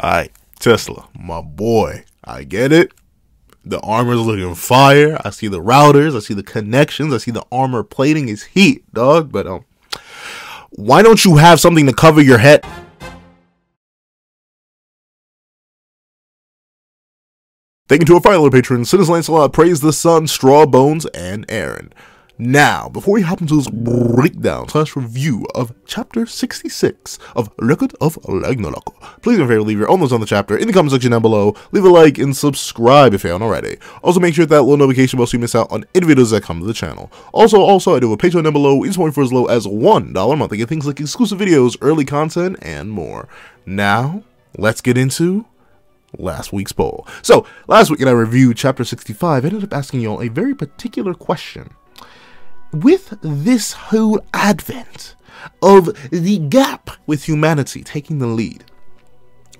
Alright, Tesla, my boy. I get it. The armor's looking fire. I see the routers. I see the connections. I see the armor plating is heat, dog. But why don't you have something to cover your head? Thank you to our final patron, Sinners Lancelot, Praise the Sun, Strawbones, and Aaron. Now, before we hop into this breakdown / review of Chapter 66 of Record of Ragnarok, please do me a favor, leave your own notes on the chapter in the comment section down below, leave a like, and subscribe if you haven't already. Also, make sure to hit that little notification bell so you miss out on any videos that come to the channel. Also, I do a Patreon down below, each point for as low as $1 a month. I get things like exclusive videos, early content, and more. Now, let's get into last week's poll. So, last week when I reviewed Chapter 65, I ended up asking y'all a very particular question. With this whole advent of the gap with humanity taking the lead,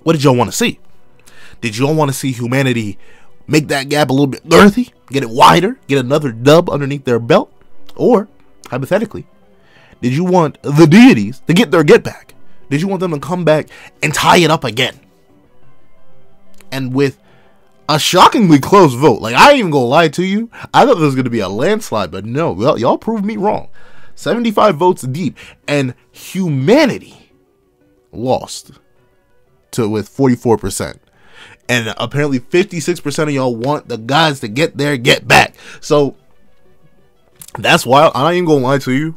what did y'all want to see? Did y'all want to see humanity make that gap a little bit girthy, get it wider, get another dub underneath their belt? Or, hypothetically, did you want the deities to get their get back? Did you want them to come back and tie it up again? And with a shockingly close vote. Like, I ain't even gonna lie to you. I thought this was gonna be a landslide, but no. Well, y'all proved me wrong. 75 votes deep, and humanity lost with 44%. And apparently 56% of y'all want the guys to get their get back. So that's why I ain't gonna lie to you.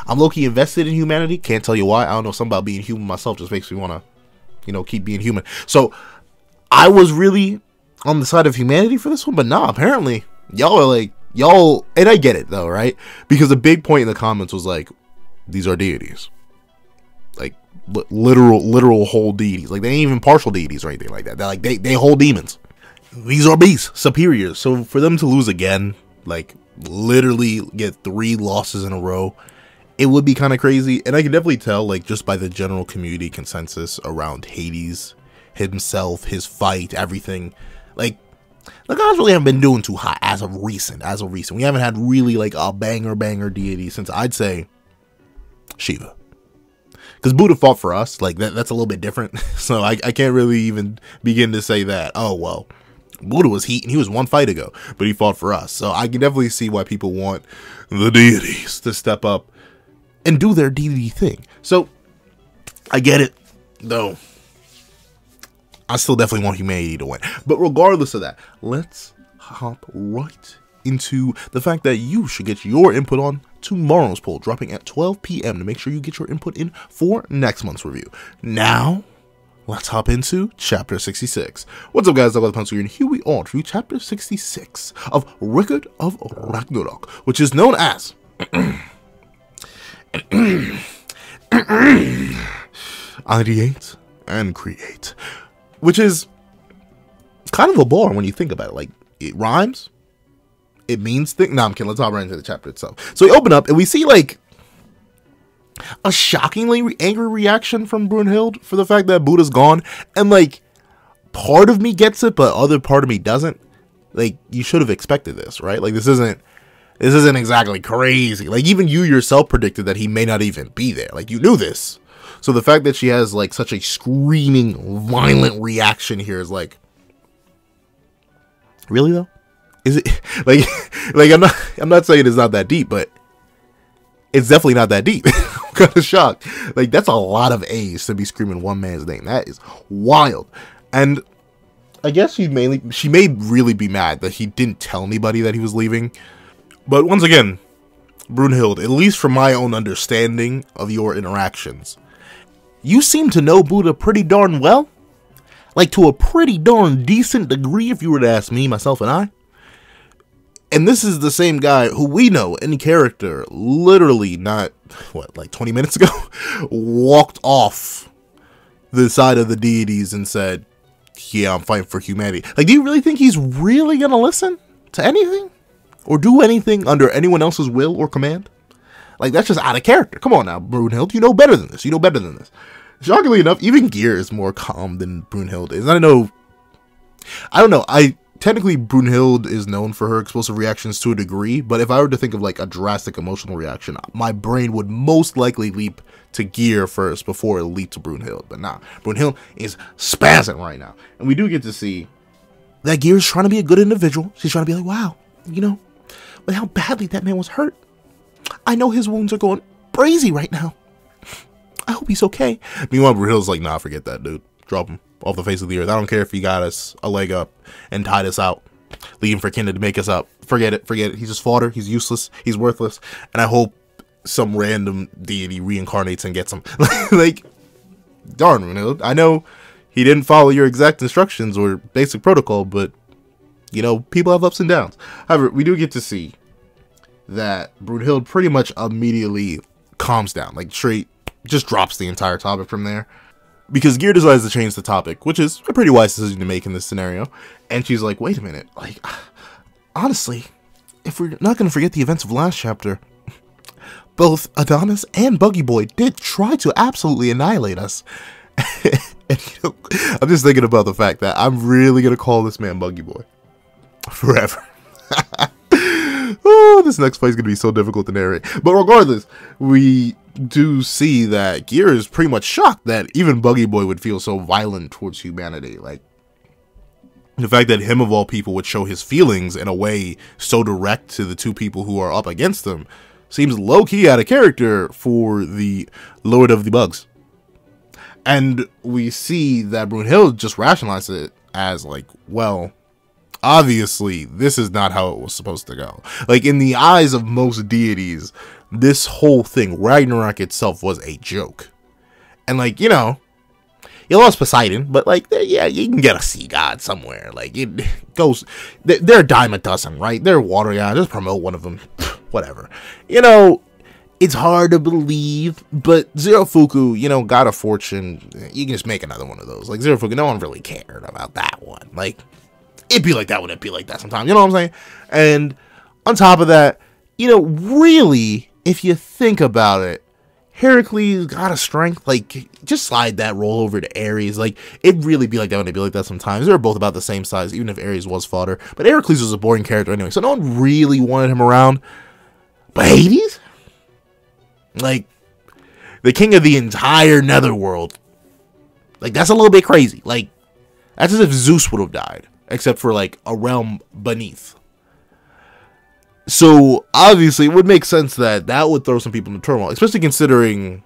I'm low-key invested in humanity. Can't tell you why. I don't know. Something about being human myself just makes me wanna, keep being human. So I was really on the side of humanity for this one, but nah, apparently y'all are like, and I get it though, right? Because a big point in the comments was like, these are deities. Like, literal whole deities. Like, they ain't even partial deities or anything like that. They're like, they whole demons. These are beasts, superiors. So for them to lose again, like, literally get 3 losses in a row, it would be kind of crazy. And I can definitely tell, like, just by the general community consensus around Hades himself, his fight, everything, like, the guys really haven't been doing too hot as of recent. We haven't had really like a banger deity since, I'd say, Shiva. Because Buddha fought for us, like that's a little bit different. So I can't really even begin to say that, oh well, Buddha was heat and he was one fight ago, but he fought for us. So I can definitely see why people want the deities to step up and do their deity thing. So I get it though. I still definitely want humanity to win. But regardless of that, let's hop right into the fact that you should get your input on tomorrow's poll, dropping at 12 p.m. to make sure you get your input in for next month's review. Now, let's hop into Chapter 66. What's up, guys? I'm Pencil here, and here we are through Chapter 66 of Record of Ragnarok, which is known as Ideate and Create. Which is kind of a bar when you think about it. Like, it rhymes, it means things. No, I'm kidding. Let's hop right into the chapter itself. So we open up and we see like a shockingly angry reaction from Brunhild for the fact that Buddha's gone. And like, part of me gets it, but other part of me doesn't. Like, you should have expected this, right? Like, this isn't exactly crazy. Like, even you yourself predicted that he may not even be there. Like, you knew this. So the fact that she has like such a screaming, violent reaction here is like, really though? Is it like I'm not saying it's not that deep, but it's definitely not that deep. I'm kind of shocked. Like, that's a lot of A's to be screaming one man's name. That is wild. And I guess she may really be mad that he didn't tell anybody that he was leaving. But once again, Brunhild, at least from my own understanding of your interactions, you seem to know Buddha pretty darn well. Like, to a pretty darn decent degree, if you were to ask me, myself, and I. And this is the same guy who we know in character, literally not, like 20 minutes ago, walked off the side of the deities and said, yeah, I'm fighting for humanity. Like, do you really think he's really gonna listen to anything? Or do anything under anyone else's will or command? Like, that's just out of character. Come on now, Brunhild. You know better than this. Shockingly enough, even Gear is more calm than Brunhild is. I don't know. technically Brunhild is known for her explosive reactions to a degree, but if I were to think of like a drastic emotional reaction, my brain would most likely leap to Gear first before it leaped to Brunhild. But nah, Brunhild is spazzing right now. And we do get to see that Gear is trying to be a good individual. She's trying to be like, wow, you know, but how badly that man was hurt. I know his wounds are going crazy right now. I hope he's okay. Meanwhile, Brunhild's like, nah, forget that, dude. Drop him off the face of the earth. I don't care if he got us a leg up and tied us out, leaving for Kinda to make us up. Forget it. Forget it. He's just fodder. He's useless. He's worthless. And I hope some random deity reincarnates and gets him. Like, darn, Brunhild. I know he didn't follow your exact instructions or basic protocol, but, you know, people have ups and downs. However, we do get to see that Brunhild pretty much immediately calms down. Like, straight, just drops the entire topic from there. Because Gear decides to change the topic, which is a pretty wise decision to make in this scenario. And she's like, wait a minute, like, honestly, if we're not going to forget the events of last chapter, both Adonis and Buggy Boy did try to absolutely annihilate us. And, you know, I'm just thinking about the fact that I'm really going to call this man Buggy Boy forever. Oh, this next fight is going to be so difficult to narrate. But regardless, we do see that Gear is pretty much shocked that even Buggy Boy would feel so violent towards humanity. Like, the fact that him of all people would show his feelings in a way so direct to the two people who are up against him seems low-key out of character for the Lord of the Bugs. And we see that Brunhild just rationalizes it as like, well, obviously this is not how it was supposed to go. Like, in the eyes of most deities, this whole thing, Ragnarok itself, was a joke. And, like, you know, you lost Poseidon, but, like, yeah, you can get a sea god somewhere. Like, it goes, they're a dime a dozen, right? They're water god, just promote one of them, whatever. You know, it's hard to believe, but Zero Fuku, you know, God of Fortune, you can just make another one of those. Like, Zero Fuku, no one really cared about that one. Like, it'd be like that when it'd be like that sometimes, you know what I'm saying? And on top of that, you know, really, if you think about it, Heracles got a strength. Like, just slide that role over to Ares. Like, it'd really be like that when it'd be like that sometimes. They're both about the same size, even if Ares was fodder. But Heracles was a boring character anyway, so no one really wanted him around. But Hades? Like, the king of the entire netherworld. Like, that's a little bit crazy. Like, that's as if Zeus would have died, except for, like, a realm beneath. So, obviously, it would make sense that that would throw some people into turmoil, especially considering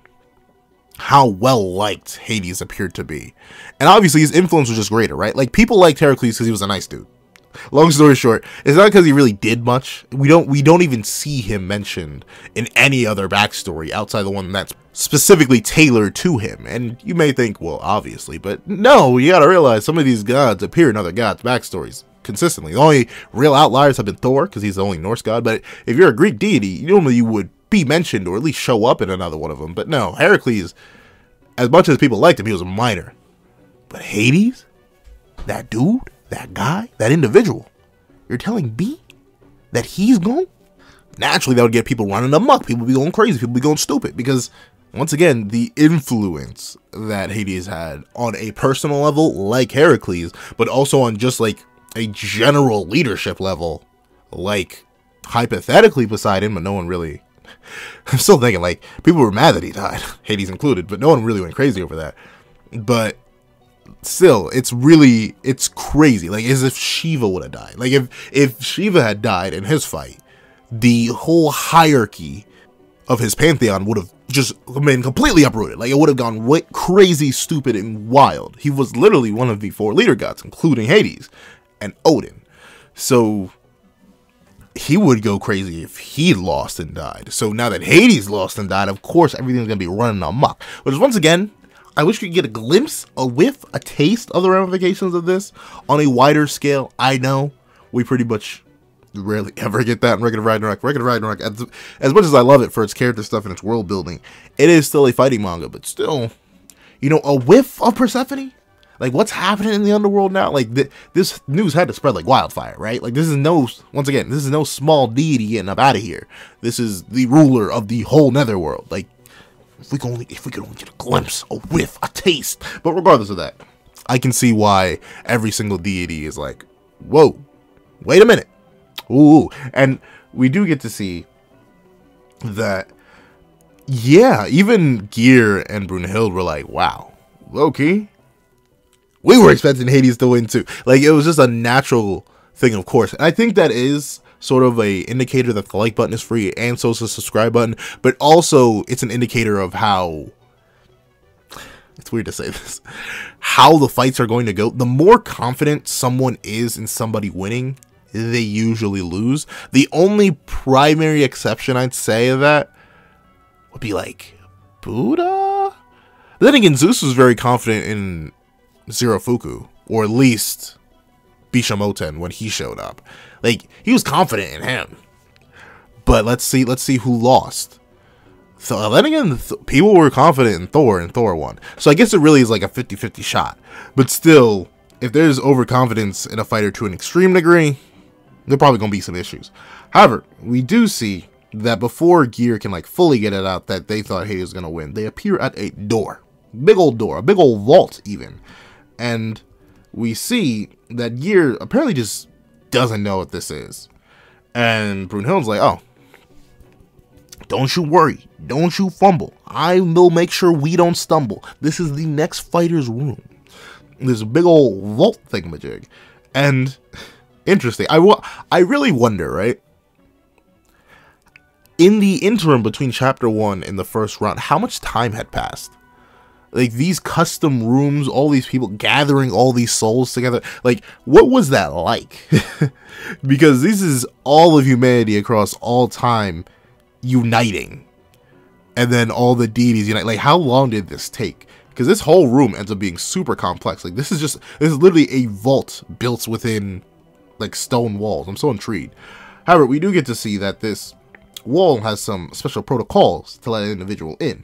how well-liked Hades appeared to be. And obviously, his influence was just greater, right? Like, people liked Heracles because he was a nice dude. Long story short, it's not because he really did much. We don't even see him mentioned in any other backstory outside the one that's specifically tailored to him. And you may think, well, obviously, but no, you gotta realize some of these gods appear in other gods' backstories consistently. The only real outliers have been Thor, because he's the only Norse god, but if you're a Greek deity, normally you would be mentioned or at least show up in another one of them. But no, Heracles, as much as people liked him, he was a minor. But Hades? That dude? That guy? That individual? You're telling me that he's gone? Naturally, that would get people running amok. People would be going crazy. People would be going stupid. Because, once again, the influence that Hades had on a personal level, like Heracles, but also on just, like, a general leadership level, like, hypothetically Poseidon, but no one really... I'm still thinking, like, people were mad that he died, Hades included, but no one really went crazy over that. But still, it's crazy. Like, as if Shiva would have died. Like, if Shiva had died in his fight, the whole hierarchy of his pantheon would have just been completely uprooted. Like, it would have gone crazy, stupid, and wild. He was literally one of the 4 leader gods, including Hades and Odin. So he would go crazy if he lost and died. So now that Hades lost and died, of course, everything's going to be running amok. Which is, once again, I wish we could get a glimpse, a whiff, a taste of the ramifications of this on a wider scale. I know we pretty much rarely ever get that in regular Ragnarok. As much as I love it for its character stuff and its world building, it is still a fighting manga. But still, you know, a whiff of Persephone? Like, what's happening in the underworld now? Like, this news had to spread like wildfire, right? Like, this is no small deity getting up out of here. This is the ruler of the whole netherworld. Like, if we could only get a glimpse, a whiff, a taste. But regardless of that, I can see why every single deity is like, whoa, wait a minute. Ooh, and we do get to see that, yeah, even Gear and Brunhild were like, wow, low-key, we were expecting Hades to win too. Like, it was just a natural thing, of course. And I think that is sort of a indicator that the like button is free, and so is the subscribe button, but also it's an indicator of how, it's weird to say this, how the fights are going to go. The more confident someone is in somebody winning, they usually lose. The only primary exception I'd say of that would be like Buddha. But then again, Zeus was very confident in Zerafuku, or at least Bishamoten when he showed up. Like, he was confident in him. But let's see who lost. So then again, people were confident in Thor, and Thor won. So I guess it really is like a 50-50 shot. But still, if there's overconfidence in a fighter to an extreme degree, there are probably going to be some issues. However, we do see that before Gear can like fully get it out that they thought Hades was going to win, they appear at a door. Big old door, a big old vault even. And we see that Gear apparently just doesn't know what this is. And Brunhild's like, oh, don't you worry. Don't you fumble. I will make sure we don't stumble. This is the next fighter's room. There's a big old vault thingamajig. And interesting. I really wonder, right? In the interim between chapter 1 and the first round, how much time had passed? Like, these custom rooms, all these people gathering all these souls together. Like, what was that like? Because this is all of humanity across all time uniting. And then all the deities unite. Like, how long did this take? Because this whole room ends up being super complex. Like, this is literally a vault built within, like, stone walls. I'm so intrigued. However, we do get to see that this wall has some special protocols to let an individual in.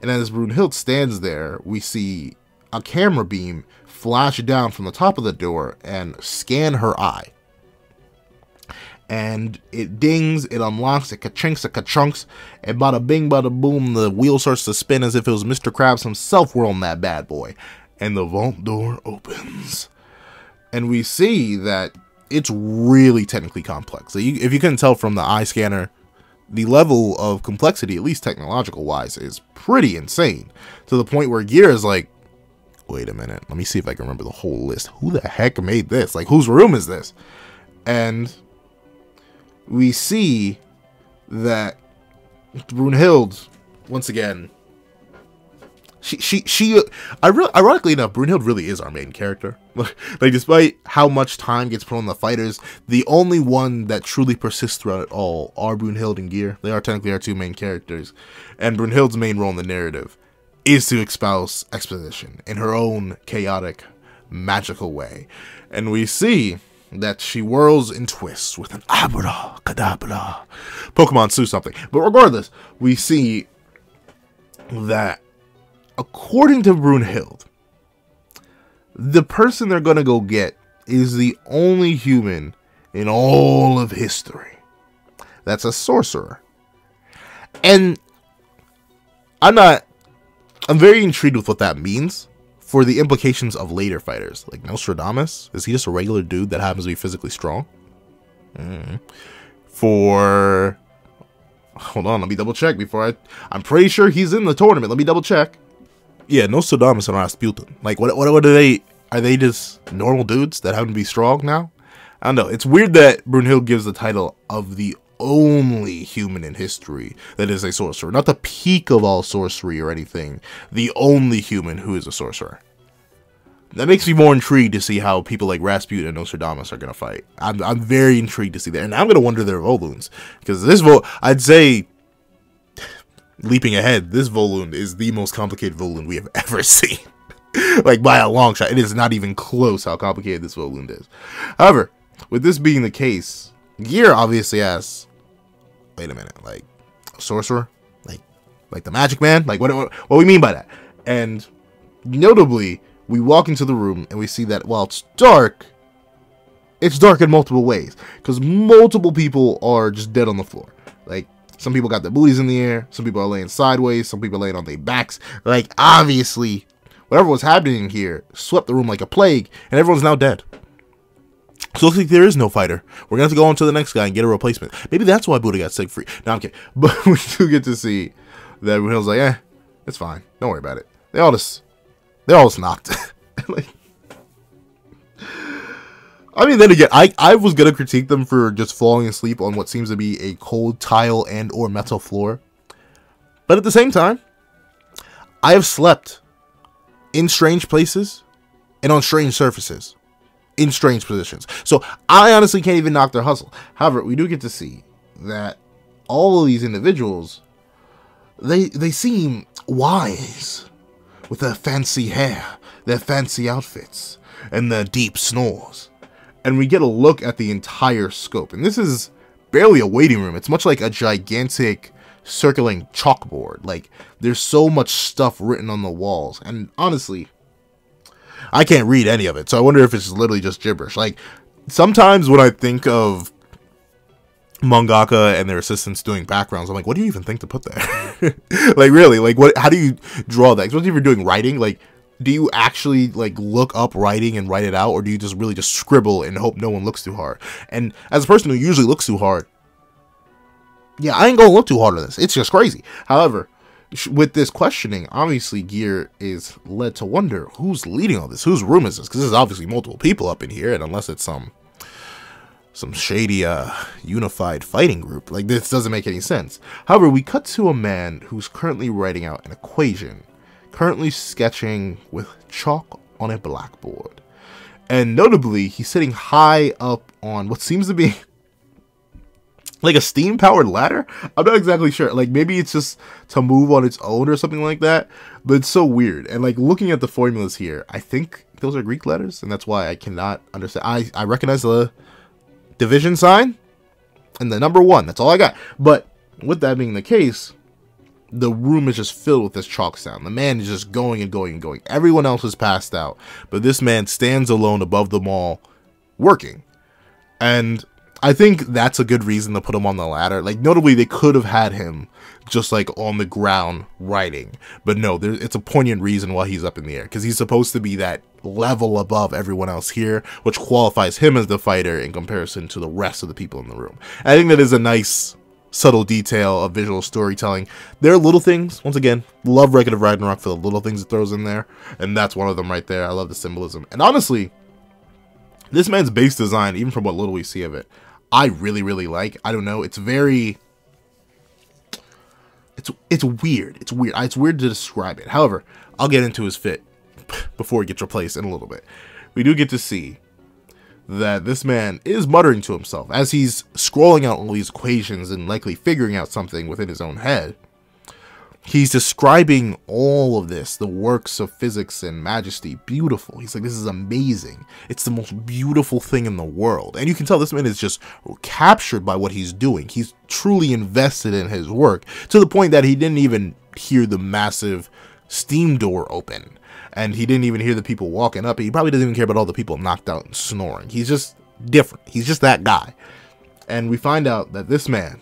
And as Brunhild stands there, we see a camera beam flash down from the top of the door and scan her eye. And it dings, it unlocks, it ka-chinks, it ka-chunks, and bada bing, bada boom, the wheel starts to spin as if it was Mr. Krabs himself whirling that bad boy. And the vault door opens. And we see that it's really technically complex. So if you couldn't tell from the eye scanner, the level of complexity, at least technological wise, is pretty insane. To the point where Gear is like, wait a minute, let me see if I can remember the whole list. Who the heck made this? Like, whose room is this? And we see that Brunhild, once again, ironically enough, Brunhild really is our main character. Like, despite how much time gets put on the fighters, the only one that truly persists throughout it all are Brunhild and Gear. They are technically our two main characters. And Brunhild's main role in the narrative is to espouse exposition in her own chaotic, magical way. And we see that she whirls and twists with an abracadabra. Pokemon Sue something. But regardless, we see that according to Brunhild, the person they're gonna go get is the only human in all of history that's a sorcerer. And I'm very intrigued with what that means for the implications of later fighters. Like Nostradamus, is he just a regular dude that happens to be physically strong? Hold on, let me double check before I'm pretty sure he's in the tournament. Let me double check. Yeah, Nostradamus and Rasputin. Like, what are they? Are they just normal dudes that happen to be strong now? I don't know. It's weird that Brunhild gives the title of the only human in history that is a sorcerer. Not the peak of all sorcery or anything. The only human who is a sorcerer. That makes me more intrigued to see how people like Rasputin and Nostradamus are going to fight. I'm very intrigued to see that. And I'm going to wonder their Volunds. Because this I'd say, leaping ahead, this Volund is the most complicated Volund we have ever seen. Like, by a long shot. It is not even close how complicated this Volund is. However, with this being the case, Gear obviously asks, wait a minute, like, a sorcerer? Like the Magic Man? Like, what do we mean by that? And notably, we walk into the room and we see that while it's dark in multiple ways. Because multiple people are just dead on the floor. Like, some people got their booties in the air. Some people are laying sideways. Some people are laying on their backs. Like, obviously, whatever was happening here swept the room like a plague. And everyone's now dead. So it looks like there is no fighter. We're going to have to go on to the next guy and get a replacement. Maybe that's why Buddha got sick free. No, I'm kidding. But we do get to see that Hill's like, it's fine. Don't worry about it. They're all just knocked. Like, I mean, then again, I was going to critique them for just falling asleep on what seems to be a cold tile and or metal floor. But at the same time, I have slept in strange places and on strange surfaces. In strange positions. So I honestly can't even knock their hustle. However, we do get to see that all of these individuals, they seem wise with their fancy hair, their fancy outfits, and their deep snores. And we get a look at the entire scope. And this is barely a waiting room. It's much like a gigantic circling chalkboard. Like, there's so much stuff written on the walls. And honestly, I can't read any of it, so I wonder if it's literally just gibberish. Like, sometimes when I think of mangaka and their assistants doing backgrounds, I'm like, what do you even think to put there? Like, really? Like, what? How do you draw that? Especially if you're doing writing. Like, do you actually, like, look up writing and write it out, or do you just really just scribble and hope no one looks too hard? And as a person who usually looks too hard, yeah, I ain't gonna look too hard on this. It's just crazy. However, with this questioning, obviously Gear is led to wonder who's leading all this, whose room is this, because there's obviously multiple people up in here, and unless it's some shady unified fighting group, like, this doesn't make any sense. However, we cut to a man who's currently writing out an equation, currently sketching with chalk on a blackboard, and notably he's sitting high up on what seems to be like a steam-powered ladder? I'm not exactly sure. Like, maybe it's just to move on its own or something like that. But it's so weird. And, like, looking at the formulas here, I think those are Greek letters. And that's why I cannot understand. I recognize the division sign and the number 1. That's all I got. But with that being the case, the room is just filled with this chalk sound. The man is just going and going and going. Everyone else is passed out. But this man stands alone above them all, working. And I think that's a good reason to put him on the ladder. Like, notably, they could have had him just, like, on the ground writing. But no, it's a poignant reason why he's up in the air. Because he's supposed to be that level above everyone else here, which qualifies him as the fighter in comparison to the rest of the people in the room. And I think that is a nice, subtle detail of visual storytelling. There are little things. Once again, love Record of Ragnarok for the little things it throws in there. And that's one of them right there. I love the symbolism. And honestly, this man's base design, even from what little we see of it, I really, really like. I don't know. It's very... It's weird. It's weird. It's weird to describe it. However, I'll get into his fit before he gets replaced in a little bit. We do get to see that this man is muttering to himself as he's scrolling out all these equations and likely figuring out something within his own head. He's describing all of this, the works of physics and majesty, beautiful. He's like, this is amazing. It's the most beautiful thing in the world. And you can tell this man is just captured by what he's doing. He's truly invested in his work to the point that he didn't even hear the massive steam door open. And he didn't even hear the people walking up. He probably doesn't even care about all the people knocked out and snoring. He's just different. He's just that guy. And we find out that this man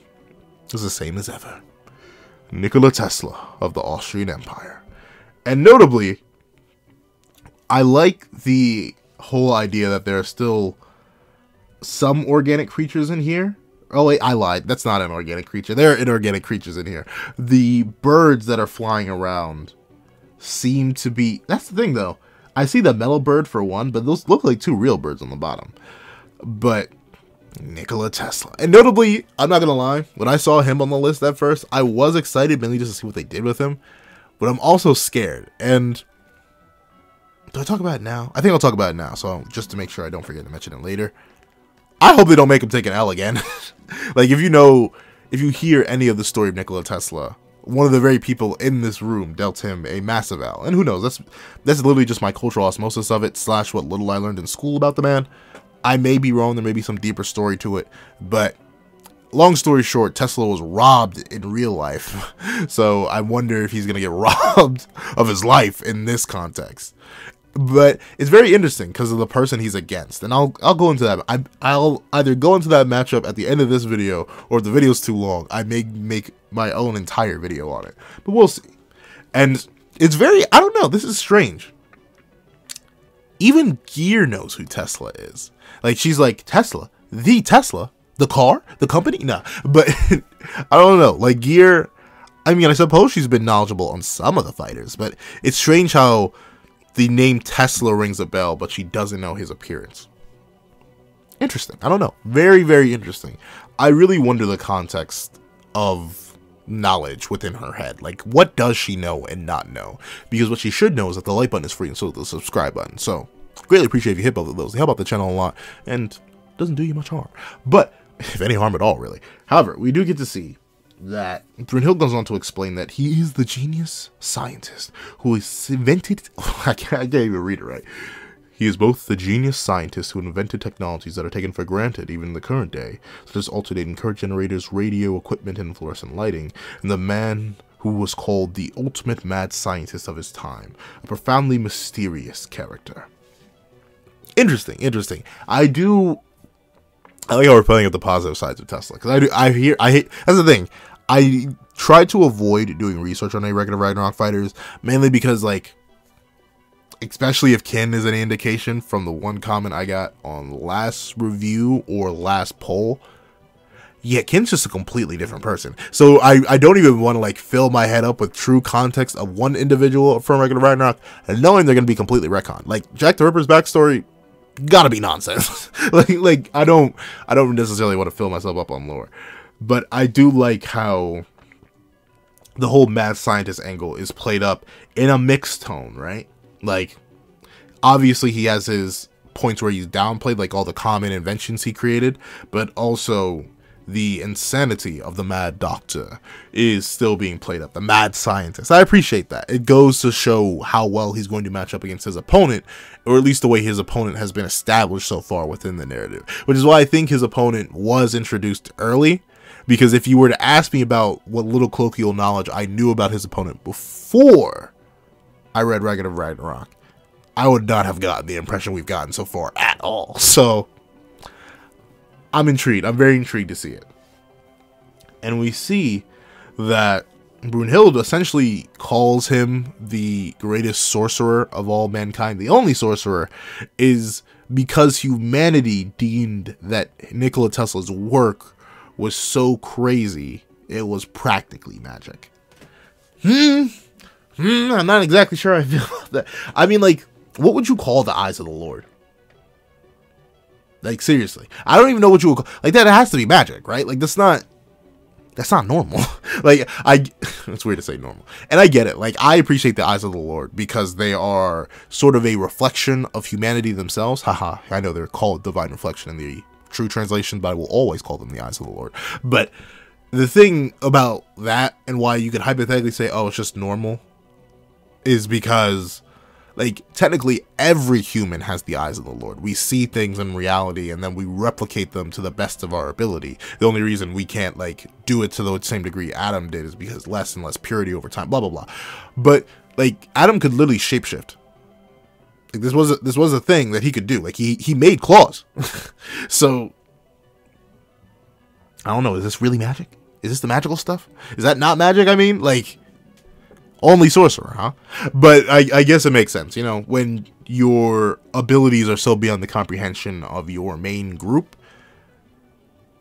is the same as ever. Nikola Tesla of the Austrian Empire. And notably, I like the whole idea that there are still some organic creatures in here. Oh wait, I lied. That's not an organic creature. There are inorganic creatures in here. The birds that are flying around seem to be... That's the thing though. I see the metal bird for one, but those look like 2 real birds on the bottom. But... Nikola Tesla. And notably, I'm not gonna lie, when I saw him on the list at first, I was excited mainly just to see what they did with him, but I'm also scared. And do I talk about it now? I think I'll talk about it now, so just to make sure I don't forget to mention it later. I hope they don't make him take an L again. Like, if you hear any of the story of Nikola Tesla, one of the very people in this room dealt him a massive L. And who knows, that's literally just my cultural osmosis of it, / what little I learned in school about the man. I may be wrong, there may be some deeper story to it, but long story short, Tesla was robbed in real life. So I wonder if he's going to get robbed of his life in this context. But it's very interesting because of the person he's against. And I'll go into that. I'll either go into that matchup at the end of this video, or if the video's too long, I may make my own entire video on it. But we'll see. And it's very, I don't know, this is strange. Even Gear knows who Tesla is. Like, she's like, Tesla? The Tesla? The car? The company? Nah. But, I don't know. Like, Gear, I mean, I suppose she's been knowledgeable on some of the fighters, but it's strange how the name Tesla rings a bell, but she doesn't know his appearance. Interesting. I don't know. Very, very interesting. I really wonder the context of knowledge within her head. Like, what does she know and not know? Because what she should know is that the like button is free and so is the subscribe button. So, greatly appreciate if you hit both of those. They help out the channel a lot and doesn't do you much harm. But, if any harm at all, really. However, we do get to see that Brunhild goes on to explain that he is the genius scientist who has invented... I can't even read it right. He is both the genius scientist who invented technologies that are taken for granted even in the current day, such as alternating current generators, radio equipment, and fluorescent lighting, and the man who was called the ultimate mad scientist of his time, a profoundly mysterious character. Interesting, interesting. I like how we're playing up the positive sides of Tesla, because I hate, that's the thing, I try to avoid doing research on any regular Ragnarok fighters, mainly because, like, especially if Kin is any indication from the one comment I got on last review or last poll, yeah, Kin's just a completely different person. So I don't even want to, like, fill my head up with true context of one individual from regular Ragnarok, and knowing they're going to be completely retconned. Like, Jack the Ripper's backstory, gotta be nonsense. like I don't necessarily want to fill myself up on lore, but I do like how the whole mad scientist angle is played up in a mixed tone, right? Like, obviously he has his points where he's downplayed, like all the common inventions he created, but also the insanity of the mad doctor is still being played up. The mad scientist. I appreciate that. It goes to show how well he's going to match up against his opponent, or at least the way his opponent has been established so far within the narrative. Which is why I think his opponent was introduced early, because if you were to ask me about what little colloquial knowledge I knew about his opponent before I read Ragnarok, I would not have gotten the impression we've gotten so far at all. So, I'm intrigued. I'm very intrigued to see it. And we see that Brunhild essentially calls him the greatest sorcerer of all mankind. The only sorcerer is because humanity deemed that Nikola Tesla's work was so crazy, it was practically magic. I'm not exactly sure I feel about that. I mean, like, what would you call the eyes of the Lord? Like, seriously. I don't even know what you would call... Like, that has to be magic, right? Like, that's not normal. Like, it's weird to say normal. And I get it. Like, I appreciate the eyes of the Lord because they are sort of a reflection of humanity themselves. Haha, I know they're called divine reflection in the true translation, but I will always call them the eyes of the Lord. But the thing about that and why you could hypothetically say, oh, it's just normal, is because, like, technically every human has the eyes of the Lord. We see things in reality and then we replicate them to the best of our ability. The only reason we can't, like, do it to the same degree Adam did is because less and less purity over time, blah, blah, blah. But, like, Adam could literally shapeshift. Like, this was a thing that he could do. Like, he made claws. So, I don't know, is this really magic? Is this the magical stuff? Is that not magic? I mean, like, only sorcerer, huh? But I guess it makes sense, you know, when your abilities are so beyond the comprehension of your main group,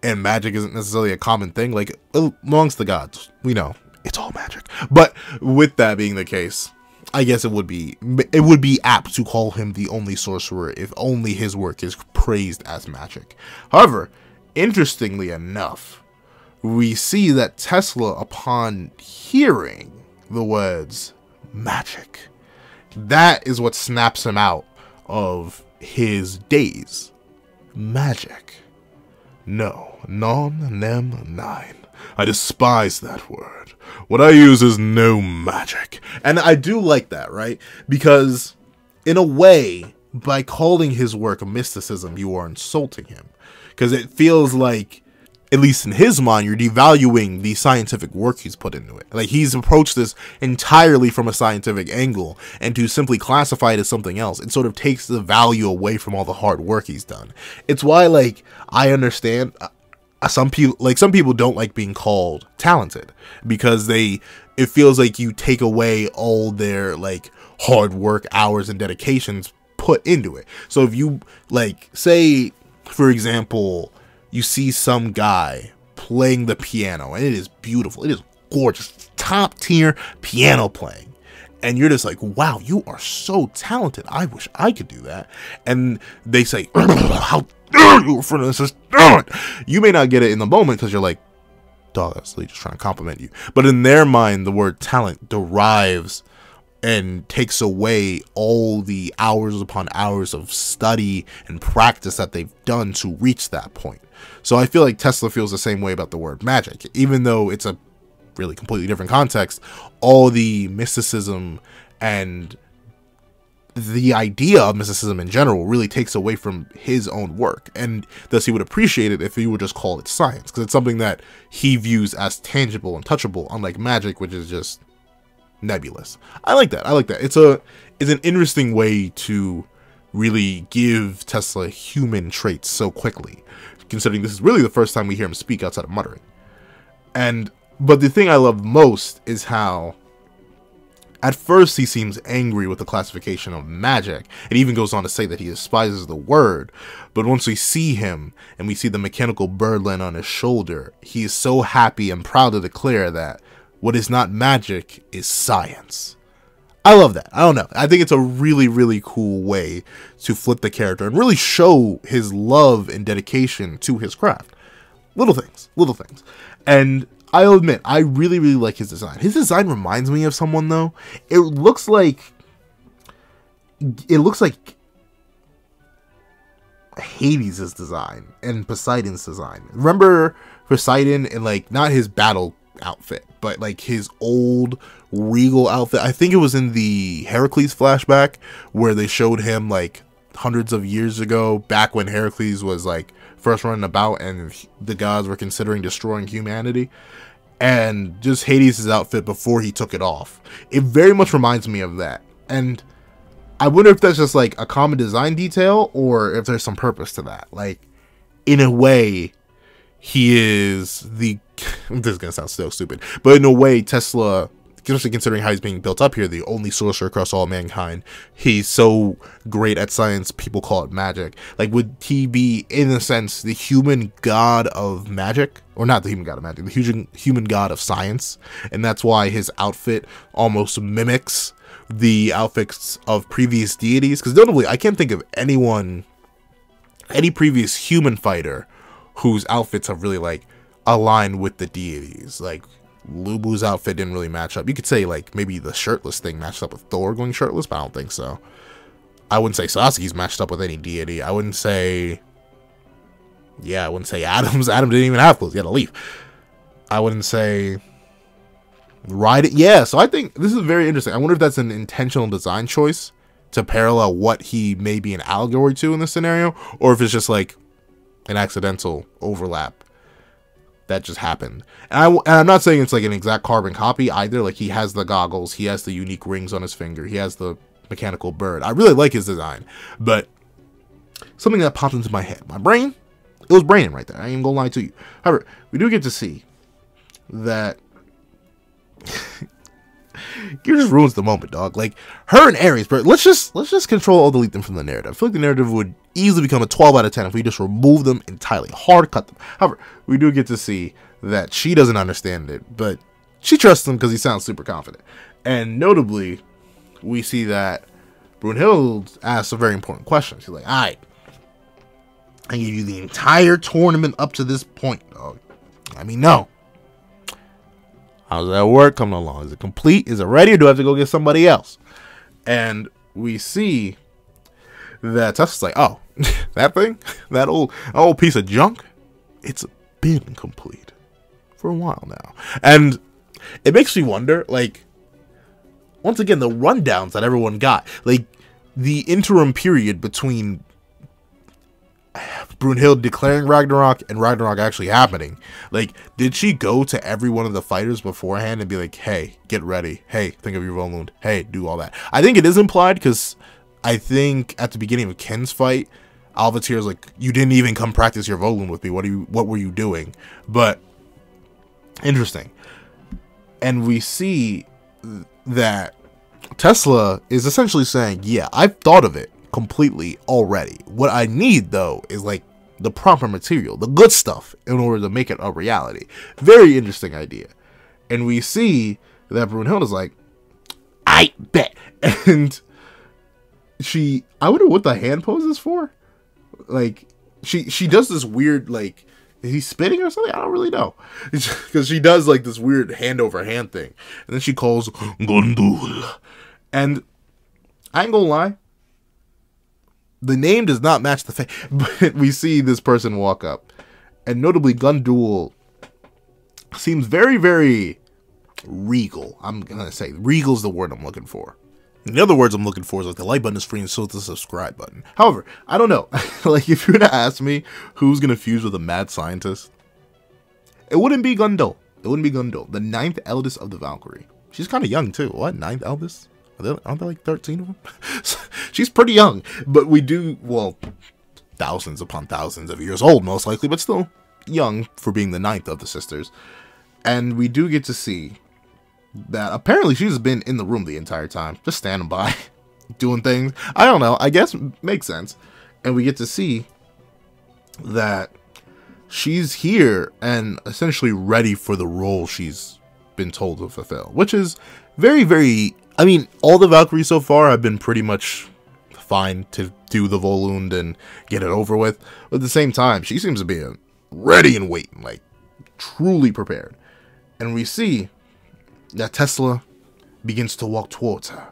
and magic isn't necessarily a common thing, like, amongst the gods, we know, it's all magic. But with that being the case, I guess it would be apt to call him the only sorcerer if only his work is praised as magic. However, interestingly enough, we see that Tesla, upon hearing the words magic, that is what snaps him out of his daze. Magic. No, non, nem, nine. I despise that word. What I use is no magic. And I do like that, right? Because, in a way, by calling his work mysticism, you are insulting him. Because it feels like, at least in his mind, you're devaluing the scientific work he's put into it. Like, he's approached this entirely from a scientific angle, and to simply classify it as something else, it sort of takes the value away from all the hard work he's done. It's why, like, I understand some people don't like being called talented, because it feels like you take away all their, like, hard work, hours, and dedications put into it. So if you, like, say, for example, you see some guy playing the piano, and it is beautiful, it is gorgeous, top tier piano playing, and you're just like, wow, you are so talented, I wish I could do that. And they say, how dare you in front of this, you may not get it in the moment because you're like, dog, that's really just trying to compliment you. But in their mind, the word talent derives and takes away all the hours upon hours of study and practice that they've done to reach that point. So I feel like Tesla feels the same way about the word magic, even though it's a really completely different context. All the mysticism and the idea of mysticism in general really takes away from his own work, and thus he would appreciate it if he would just call it science, because it's something that he views as tangible and touchable, unlike magic, which is just nebulous. I like that. I like that. It's an interesting way to really give Tesla human traits so quickly, considering this is really the first time we hear him speak outside of muttering. But the thing I love most is how at first he seems angry with the classification of magic. It even goes on to say that he despises the word. But once we see him and we see the mechanical bird land on his shoulder, he is so happy and proud to declare that what is not magic is science. I love that. I don't know. I think it's a really, really cool way to flip the character and really show his love and dedication to his craft. Little things. Little things. And I'll admit, I really, really like his design. His design reminds me of someone, though. It looks like Hades' design and Poseidon's design. Remember Poseidon in, like, not his battle outfit, but like his old regal outfit? I think it was in the Heracles flashback where they showed him like hundreds of years ago, back when Heracles was like first running about and the gods were considering destroying humanity, and just Hades' outfit before he took it off. It very much reminds me of that, and I wonder if that's just like a common design detail or if there's some purpose to that. Like, in a way, he is the this is gonna sound so stupid, but in a way, Tesla, especially considering how he's being built up here, the only sorcerer across all mankind, he's so great at science, people call it magic. Like, would he be, in a sense, the human god of magic? Or not the human god of magic, the human god of science? And that's why his outfit almost mimics the outfits of previous deities. Because notably, I can't think of any previous human fighter whose outfits have really, like, aligned with the deities. Like, Lubu's outfit didn't really match up. You could say, like, maybe the shirtless thing matched up with Thor going shirtless, but I don't think so. I wouldn't say Sasuke's matched up with any deity. I wouldn't say Adam's. Adam didn't even have clothes. He had to leave. I wouldn't say Raiden. Yeah, so I think this is very interesting. I wonder if that's an intentional design choice to parallel what he may be an allegory to in this scenario, or if it's just like an accidental overlap that just happened. And I'm not saying it's like an exact carbon copy either. Like, he has the goggles, he has the unique rings on his finger, he has the mechanical bird. I really like his design, but something that popped into my head, my brain, it was braining right there. I ain't even gonna lie to you. However, we do get to see that you just ruins the moment, dog. Like, her and Ares, bro. Let's just control or delete them from the narrative. I feel like the narrative would easily become a 12 out of 10 if we just remove them entirely, hard cut them. However, we do get to see that she doesn't understand it, but she trusts him because he sounds super confident. And notably, we see that Brunhild asks a very important question. She's like, "Alright, I gave you the entire tournament up to this point, dog. Let me know. How's that work coming along? Is it complete? Is it ready? Or do I have to go get somebody else?" And we see that Tesla's like, "Oh, that thing? That old piece of junk? It's been complete for a while now." And it makes me wonder, like, once again, the rundowns that everyone got. Like, the interim period between Brunhild declaring Ragnarok and Ragnarok actually happening. Like, did she go to every one of the fighters beforehand and be like, "Hey, get ready. Hey, think of your Volund. Hey, do all that"? I think it is implied, because I think at the beginning of Ken's fight, Alvatir's like, "You didn't even come practice your Volund with me. What were you doing?" But interesting. And we see that Tesla is essentially saying, "Yeah, I've thought of it. completely already. What I need, though, is like the proper material, the good stuff, in order to make it a reality. Very interesting idea. And we see that Brunhilde's like, I bet. And I wonder what the hand pose is for. Like, she does this weird, like, is he spitting or something? I don't really know. Because she does, like, this weird hand over hand thing. And then she calls Gondul. And I ain't gonna lie, the name does not match the face. But we see this person walk up. And notably, Gondul seems very, very regal. I'm gonna say regal is the word I'm looking for. And the other words I'm looking for is like the like button is free and so is the subscribe button. However, I don't know. Like, if you're gonna ask me who's gonna fuse with a mad scientist, it wouldn't be Gondul. It wouldn't be Gondul, the 9th eldest of the Valkyrie. She's kind of young too. What, 9th eldest? Aren't there like 13 of them? She's pretty young, but we do, well, thousands upon thousands of years old most likely, but still young for being the 9th of the sisters. And we do get to see that apparently she's been in the room the entire time, just standing by, doing things. I don't know, I guess makes sense. And we get to see that she's here and essentially ready for the role she's been told to fulfill, which is very, very, I mean, all the Valkyries so far have been pretty much fine to do the Volund and get it over with. But at the same time, she seems to be ready and waiting, like truly prepared. And we see that Tesla begins to walk towards her.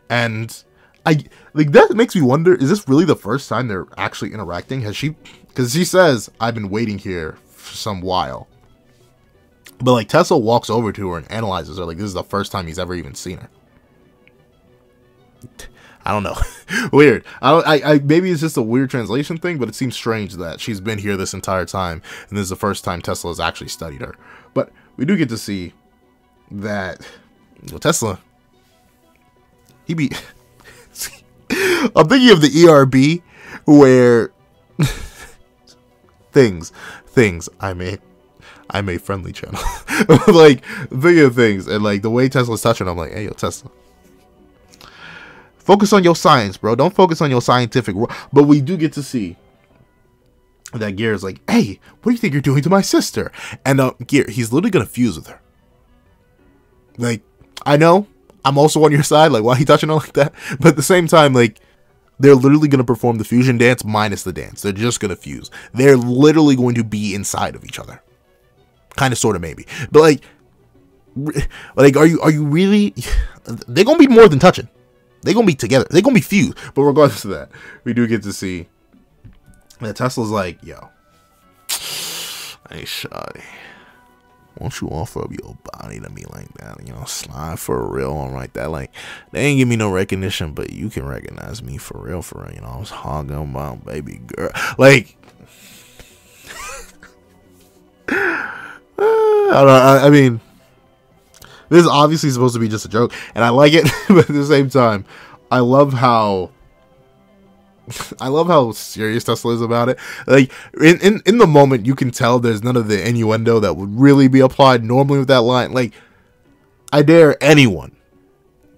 And that makes me wonder, is this really the first time they're actually interacting? Has she, because she says, I've been waiting here for some while. But like Tesla walks over to her and analyzes her like this is the first time he's ever even seen her. I don't know. Weird. I maybe it's just a weird translation thing, but it seems strange that she's been here this entire time and this is the first time Tesla has actually studied her. But we do get to see that, well, Tesla, he be I'm thinking of the ERB where things I'm a friendly channel. Like, thinking of things and like the way Tesla's touching, I'm like, hey yo, Tesla, focus on your science, bro. Don't focus on your scientific. But we do get to see that Gear is like, hey, what do you think you're doing to my sister? And Gear, he's literally gonna fuse with her. Like, I know I'm also on your side. Like, why are you touching her like that? But at the same time, like, they're literally gonna perform the fusion dance minus the dance. They're just gonna fuse. They're literally going to be inside of each other. Kind of, sort of, maybe. But like, are you really? They're gonna be more than touching. They're gonna be together. They're gonna be fused. But regardless of that, we do get to see that Tesla's like, yo, hey, shawty, won't you offer up your body to me like that? You know, slide for real on like that. Like, they ain't give me no recognition, but you can recognize me for real, for real. You know, I was hogging about baby girl. Like, I mean, this is obviously supposed to be just a joke, and I like it, but at the same time, I love how serious Tesla is about it. Like, in the moment, you can tell there's none of the innuendo that would really be applied normally with that line. Like, I dare anyone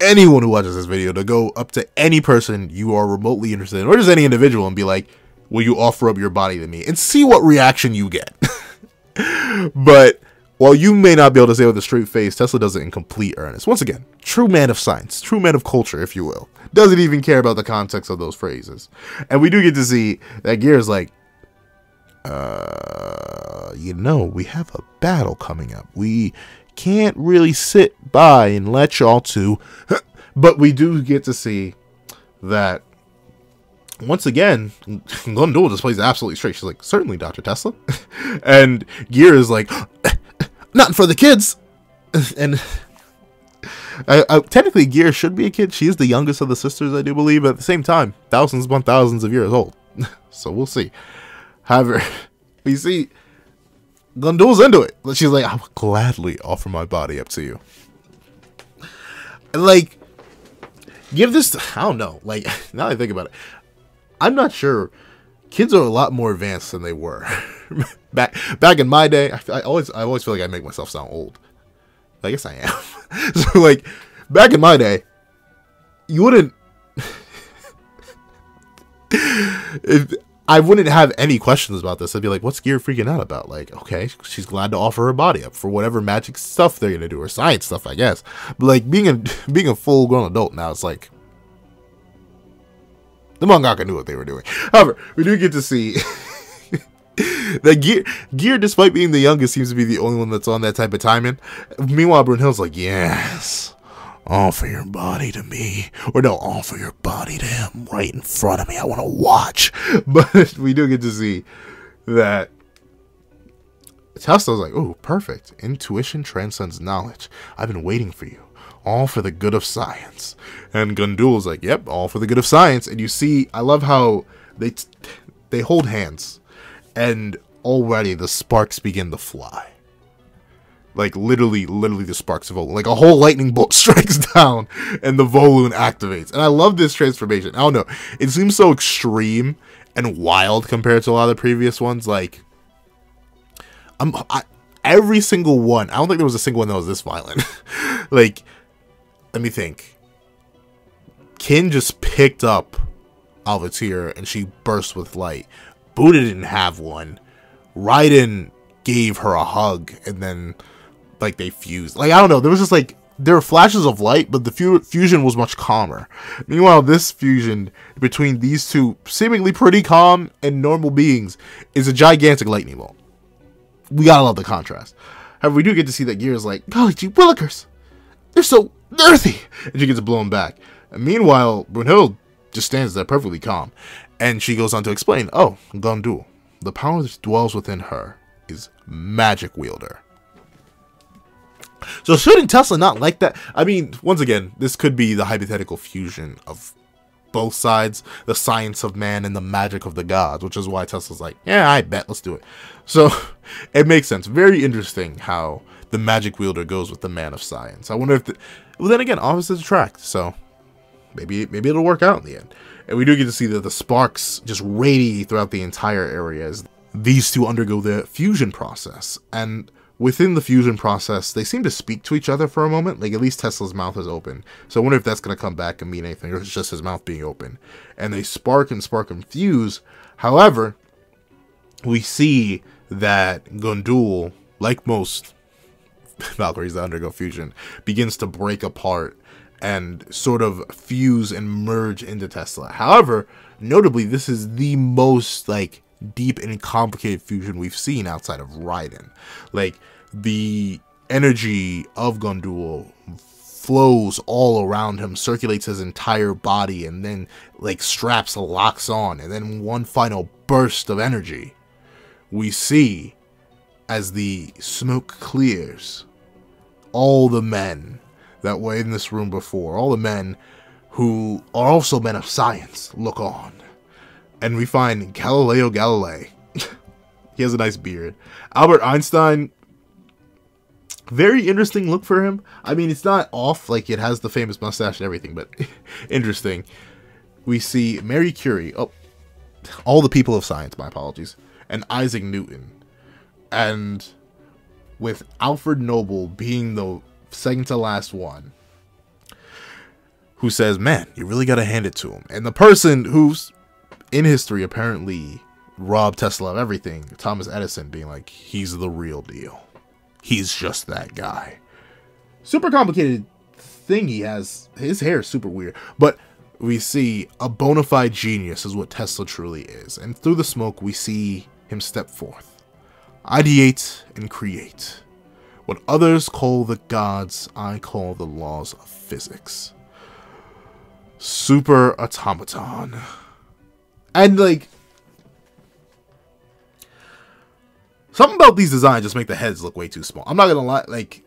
who watches this video to go up to any person you are remotely interested in, or just any individual, and be like, will you offer up your body to me? And see what reaction you get. But while you may not be able to say it with a straight face, Tesla does it in complete earnest. Once again, true man of science, true man of culture, if you will. Doesn't even care about the context of those phrases. And we do get to see that Gear is like, you know, we have a battle coming up. We can't really sit by and let y'all two. But we do get to see that, once again, Gondul just plays absolutely straight. She's like, certainly, Dr. Tesla. And Gear is like, nothing for the kids. And technically, Gear should be a kid. She is the youngest of the sisters, I do believe. But at the same time, thousands upon thousands of years old. So we'll see. However, we see Gondul's into it. She's like, I would gladly offer my body up to you. And like, give this, I don't know. Like, now that I think about it, I'm not sure. Kids are a lot more advanced than they were. back in my day. I always feel like I make myself sound old. I guess I am. So like, back in my day, you wouldn't I wouldn't have any questions about this. I'd be like, what's Gear freaking out about? Like, okay, she's glad to offer her body up for whatever magic stuff they're gonna do, or science stuff, I guess. But like being a full grown adult now, it's like the mangaka knew what they were doing. However, we do get to see that Gear, despite being the youngest, seems to be the only one that's on that type of timing. Meanwhile, Brunhild's like, yes, offer your body to me. Or no, offer your body to him right in front of me. I want to watch. But we do get to see that Tesla's like, oh, perfect. Intuition transcends knowledge. I've been waiting for you. All for the good of science. And Gundul's like, yep, all for the good of science. And you see, I love how they hold hands. And already the sparks begin to fly. Like, literally the sparks of Volun. Like, a whole lightning bolt strikes down, and the Volun activates. And I love this transformation. I don't know. It seems so extreme and wild compared to a lot of the previous ones. Like, every single one. I don't think there was a single one that was this violent. Like, let me think. Kin just picked up Alvatir, and she burst with light. Buddha didn't have one. Raiden gave her a hug, and then, like, they fused. Like, I don't know. There was just, like, there were flashes of light, but the fusion was much calmer. Meanwhile, this fusion between these two seemingly pretty calm and normal beings is a gigantic lightning bolt. We gotta love the contrast. However, we do get to see that Gear is like, golly gee willikers, they're so earthy, and she gets blown back. And meanwhile, Brunhild just stands there perfectly calm, and she goes on to explain, oh, Gundul, the power that dwells within her is magic wielder. So shouldn't Tesla not like that? I mean, once again, this could be the hypothetical fusion of both sides, the science of man and the magic of the gods, which is why Tesla's like, yeah, I bet, let's do it. So it makes sense. Very interesting how the magic wielder goes with the man of science. I wonder if, well, then again, opposites attract, so maybe it'll work out in the end. And we do get to see that the sparks just radiate throughout the entire area as these two undergo the fusion process. And within the fusion process, they seem to speak to each other for a moment. Like, at least Tesla's mouth is open. So I wonder if that's going to come back and mean anything, or it's just his mouth being open. And they spark and fuse. However, we see that Gundul, like most Valkyries that undergo fusion, begins to break apart and sort of fuse and merge into Tesla. However, notably, this is the most, like, deep and complicated fusion we've seen outside of Raiden. Like, the energy of Gundul flows all around him, circulates his entire body, and then, like, straps locks on, and then one final burst of energy we see as the smoke clears. All the men that were in this room before, all the men who are also men of science, look on. And we find Galileo Galilei. He has a nice beard. Albert Einstein, very interesting look for him. I mean, it's not off, like, it has the famous mustache and everything, but interesting. We see Marie Curie, oh, all the people of science, my apologies, and Isaac Newton. And with Alfred Nobel being the second to last one, who says, man, you really gotta hand it to him. And the person who's in history apparently robbed Tesla of everything, Thomas Edison, being like, he's the real deal. He's just that guy. Super complicated thing he has. His hair is super weird. But we see a bona fide genius is what Tesla truly is. And through the smoke, we see him step forth. Ideate and create. What others call the gods, I call the laws of physics. Super automaton. And, like, something about these designs just make the heads look way too small. I'm not gonna lie, like,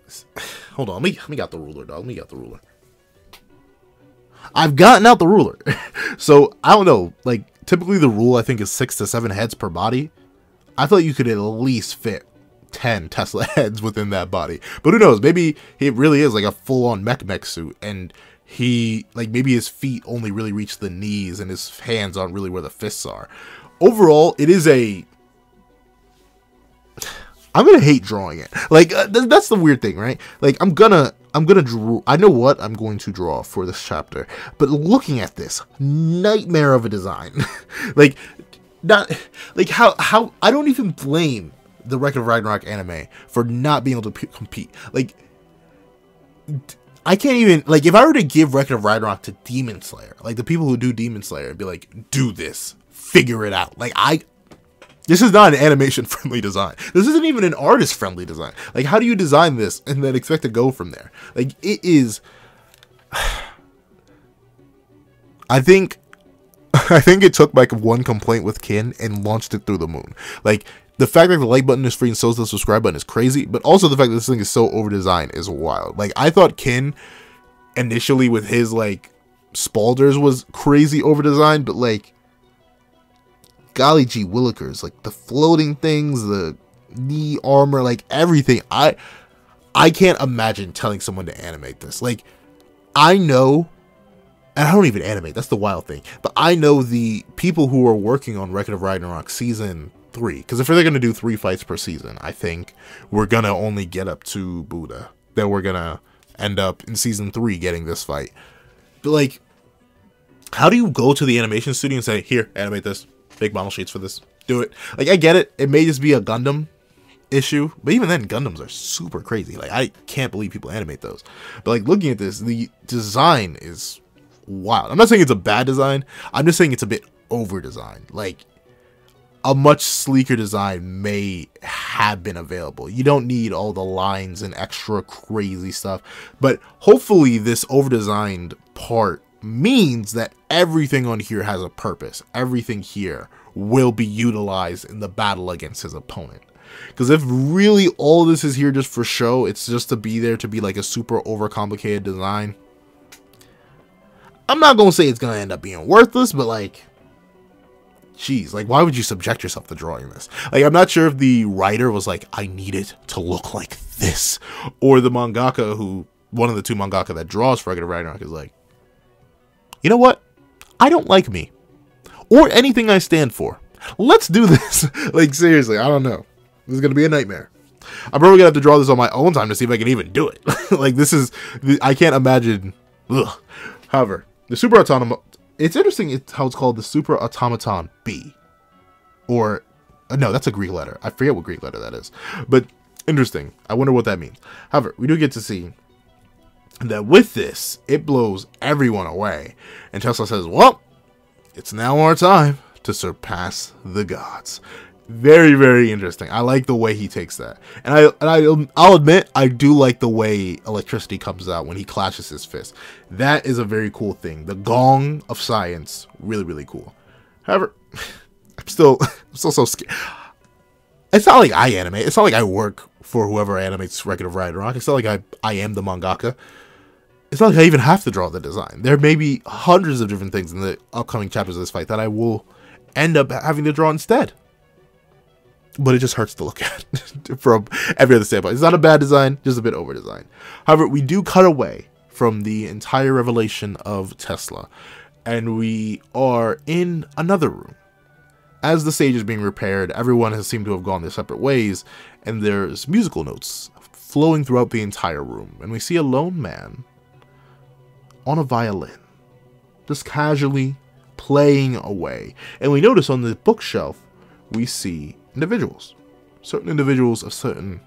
hold on, let me get the ruler, dog. Let me get the ruler. I've gotten out the ruler. So, I don't know, like, typically the rule, I think, is 6 to 7 heads per body. I thought you could at least fit 10 Tesla heads within that body. But who knows, maybe he really is like a full-on mech suit, and he, like, maybe his feet only really reach the knees and his hands aren't really where the fists are. Overall, it is a I'm gonna hate drawing it. Like that's the weird thing, right? Like I'm gonna draw. I know what I'm going to draw for this chapter, but looking at this nightmare of a design, like not like how I don't even blame the Record of Ragnarok anime for not being able to compete. Like I can't even, like, if I were to give Record of Ragnarok to Demon Slayer, like the people who do Demon Slayer, and be like, do this, figure it out. Like this is not an animation-friendly design. This isn't even an artist-friendly design. Like, how do you design this and then expect to go from there? Like, it is... I think it took, like, one complaint with Kin and launched it through the moon. Like, the fact that the like button is free and so is the subscribe button is crazy, but also the fact that this thing is so over-designed is wild. Like, I thought Kin, initially, with his, like, Spalders was crazy over-designed, but, like, golly gee willikers, like the floating things, the knee armor, like everything. I can't imagine telling someone to animate this. Like, I know, and I don't even animate, that's the wild thing, but I know the people who are working on Record of Ragnarok Season 3, because if they're going to do 3 fights per season, I think we're going to only get up to Buddha. Then we're going to end up in Season 3 getting this fight. But, like, how do you go to the animation studio and say, here, animate this? Big model sheets for this. Do it. Like, I get it. It may just be a Gundam issue. But even then, Gundams are super crazy. Like, I can't believe people animate those. But, like, looking at this, the design is wild. I'm not saying it's a bad design. I'm just saying it's a bit over-designed. Like, a much sleeker design may have been available. You don't need all the lines and extra crazy stuff. But hopefully this over-designed part means that everything on here has a purpose. Everything here will be utilized in the battle against his opponent. Because if really all this is here just for show, it's just to be there to be like a super overcomplicated design, I'm not going to say it's going to end up being worthless, but like, geez, like why would you subject yourself to drawing this? Like, I'm not sure if the writer was like, I need it to look like this, or the mangaka who, one of the 2 mangaka that draws for Record of Ragnarok is like, you know what? I don't like me. Or anything I stand for. Let's do this. Like, seriously, I don't know. This is going to be a nightmare. I'm probably going to have to draw this on my own time to see if I can even do it. Like, this is... I can't imagine... Ugh. However, the Super Automaton... It's interesting how it's called the Super Automaton B. Or... no, that's a Greek letter. I forget what Greek letter that is. But, interesting. I wonder what that means. However, we do get to see... that with this, it blows everyone away. And Tesla says, well, it's now our time to surpass the gods. Very, very interesting. I like the way he takes that. And I'll admit, I do like the way electricity comes out when he clashes his fist. That is a very cool thing. The gong of science, really, really cool. However, I'm still so scared. It's not like I animate. It's not like I work for whoever animates Record of Ragnarok. It's not like I am the mangaka. It's not like I even have to draw the design. There may be hundreds of different things in the upcoming chapters of this fight that I will end up having to draw instead. But it just hurts to look at from every other standpoint. It's not a bad design, just a bit over-designed. However, we do cut away from the entire revelation of Tesla, and we are in another room. As the stage is being repaired, everyone has seemed to have gone their separate ways, and there's musical notes flowing throughout the entire room, and we see a lone man on a violin, just casually playing away. And we notice on the bookshelf, we see individuals. Certain individuals of certain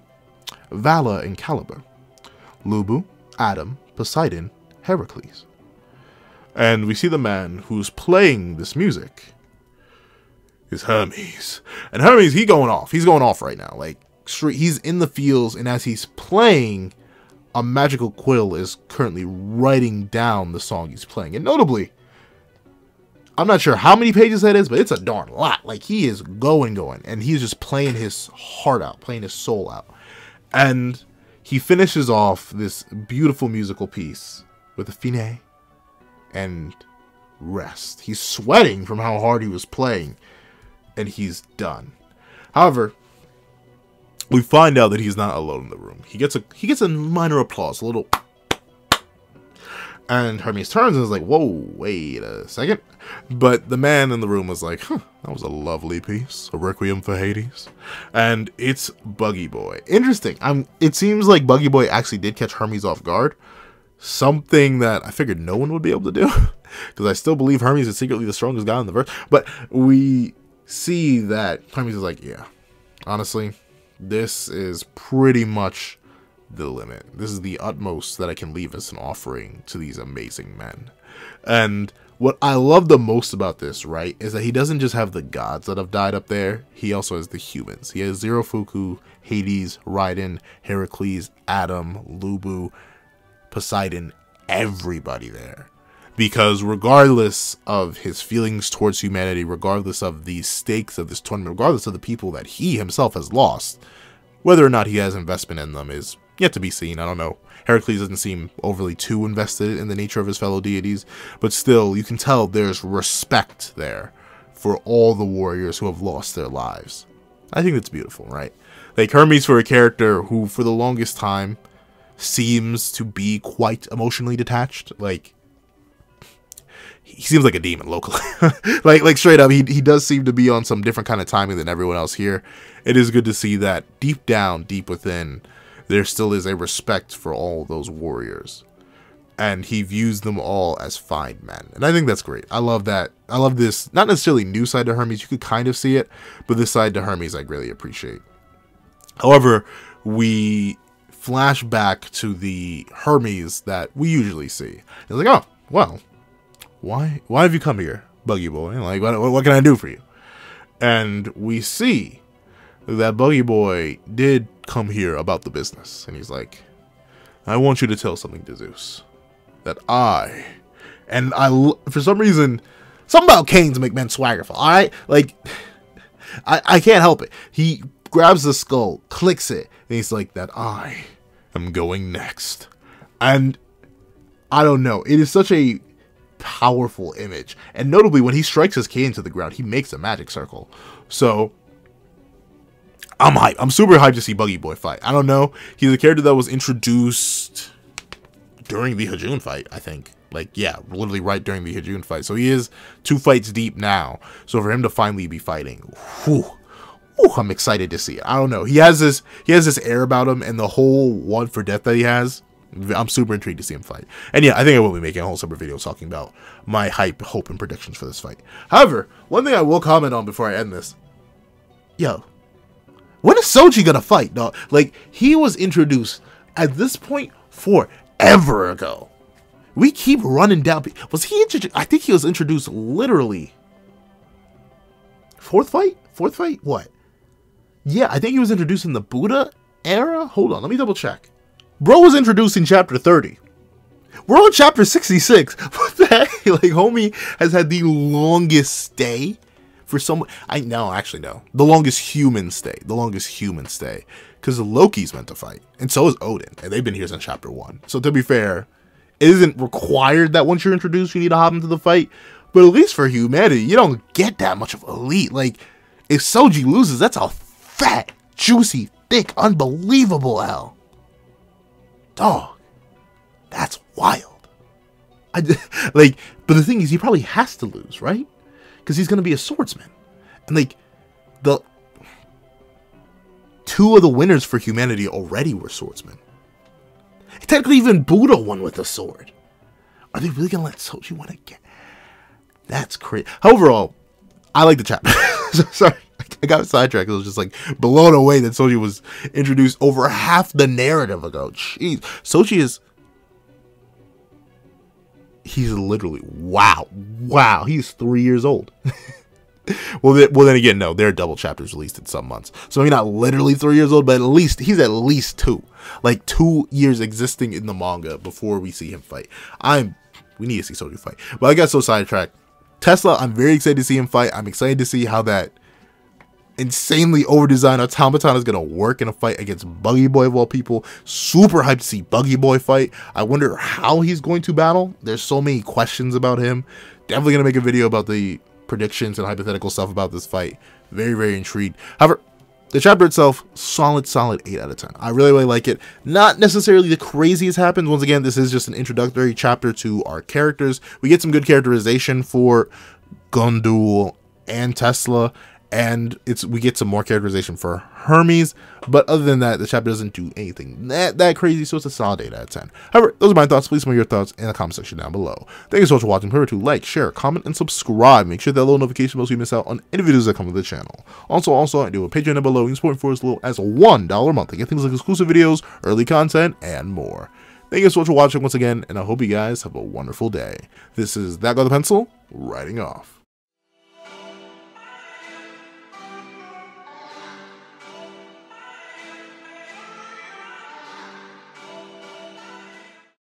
valor and caliber. Lubu, Adam, Poseidon, Heracles. And we see the man who's playing this music is Hermes. And Hermes, he's going off. He's going off right now. Like, he's in the fields, and as he's playing, a magical quill is currently writing down the song he's playing. And notably, I'm not sure how many pages that is, but it's a darn lot. Like, he is going. And he's just playing his heart out, playing his soul out. And he finishes off this beautiful musical piece with a fine and rest. He's sweating from how hard he was playing. And he's done. However, we find out that he's not alone in the room. He gets a minor applause, a little, And Hermes turns and is like, whoa, wait a second. But the man in the room was like, huh, that was a lovely piece. A requiem for Hades. And it's Buggy Boy. Interesting. It seems like Buggy Boy actually did catch Hermes off guard. Something that I figured no one would be able to do. Because I still believe Hermes is secretly the strongest guy in the verse. But we see that Hermes is like, yeah, honestly, this is pretty much the limit. This is the utmost that I can leave as an offering to these amazing men. And what I love the most about this, right, is that he doesn't just have the gods that have died up there. He also has the humans. He has Zerofuku, Hades, Raiden, Heracles, Adam, Lubu, Poseidon, everybody there. Because regardless of his feelings towards humanity, regardless of the stakes of this tournament, regardless of the people that he himself has lost, whether or not he has investment in them is yet to be seen. I don't know. Heracles doesn't seem overly too invested in the nature of his fellow deities, but still, you can tell there's respect there for all the warriors who have lost their lives. I think that's beautiful, right? Like, Hermes, for a character who, for the longest time, seems to be quite emotionally detached. Like, he seems like a demon locally. like straight up, he does seem to be on some different kind of timing than everyone else here. It is good to see that deep down, deep within, there still is a respect for all those warriors. And he views them all as fine men. And I think that's great. I love that. I love this, not necessarily new side to Hermes. You could kind of see it, but this side to Hermes I greatly appreciate. However, we flash back to the Hermes that we usually see. It's like, oh, well, why have you come here, Buggy Boy? Like, what can I do for you? And we see that Buggy Boy did come here about the business. And he's like, I want you to tell something to Zeus. That for some reason, something about canes make men swaggerful, alright? Like, I can't help it. He grabs the skull, clicks it, and he's like, that I am going next. And I don't know, it is such a powerful image. And notably, when he strikes his cane to the ground, he makes a magic circle. So I'm hyped. I'm super hyped to see Buggy Boy fight. I don't know. He's a character that was introduced during the Hajun fight, I think. Like, yeah, literally right during the Hajun fight. So he is 2 fights deep now. So for him to finally be fighting, whew, I'm excited to see it. I don't know. He has this air about him, and the whole want for death that he has. I'm super intrigued to see him fight. And yeah, I think I will be making a whole separate video talking about my hype, hope, and predictions for this fight. However, one thing I will comment on before I end this. Yo, when is Soji gonna fight, dog? Like, he was introduced at this point forever ago. We keep running down. Was he introduced? I think he was introduced literally. Fourth fight? What? Yeah, I think he was introduced in the Buddha era. Hold on, let me double check. Bro was introduced in chapter 30. We're on chapter 66. What the heck? Like, homie has had the longest stay for someone. Actually, no. The longest human stay. Because Loki's meant to fight. And so is Odin. And they've been here since chapter 1. So to be fair, it isn't required that once you're introduced, you need to hop into the fight. But at least for humanity, you don't get that much of elite. Like, if Soji loses, that's a fat, juicy, thick, unbelievable L. Dog, that's wild. But the thing is, he probably has to lose, right? Because he's going to be a swordsman. And, like, the 2 of the winners for humanity already were swordsmen. Technically, even Buddha won with a sword. Are they really going to let Soji win again? That's crazy. Overall, I like the chapter. Sorry, I got sidetracked. I was just, like, blown away that Soji was introduced over half the narrative ago. Jeez. Soji is... He's literally... Wow. He's 3 years old. Well, then again, no. There are double chapters released in some months. So maybe not literally 3 years old, but he's at least 2. Like, 2 years existing in the manga before we see him fight. We need to see Soji fight. But I got so sidetracked. Tesla, I'm very excited to see him fight. I'm excited to see how that insanely over-designed automaton is going to work in a fight against Buggy Boy of all people. Super hyped to see Buggy Boy fight. I wonder how he's going to battle. There's so many questions about him. Definitely going to make a video about the predictions and hypothetical stuff about this fight. Very, very intrigued. However, The chapter itself, solid 8 out of 10. I really like it. Not necessarily the craziest happens. Once again, this is just an introductory chapter to our characters. We get some good characterization for Gondul and Tesla, and we get some more characterization for Hermes. But other than that, the chapter doesn't do anything that crazy, so it's a solid 8 out of 10. However, those are my thoughts. Please leave me your thoughts in the comment section down below. Thank you so much for watching. Remember to like, share, comment, and subscribe. Make sure that little notification bell so you miss out on any videos that come to the channel. Also, I do a Patreon down below. You can support for as little as $1 a month to get things like exclusive videos, early content, and more. Thank you so much for watching once again, and I hope you guys have a wonderful day. This is That Guy with the Pencil, writing off.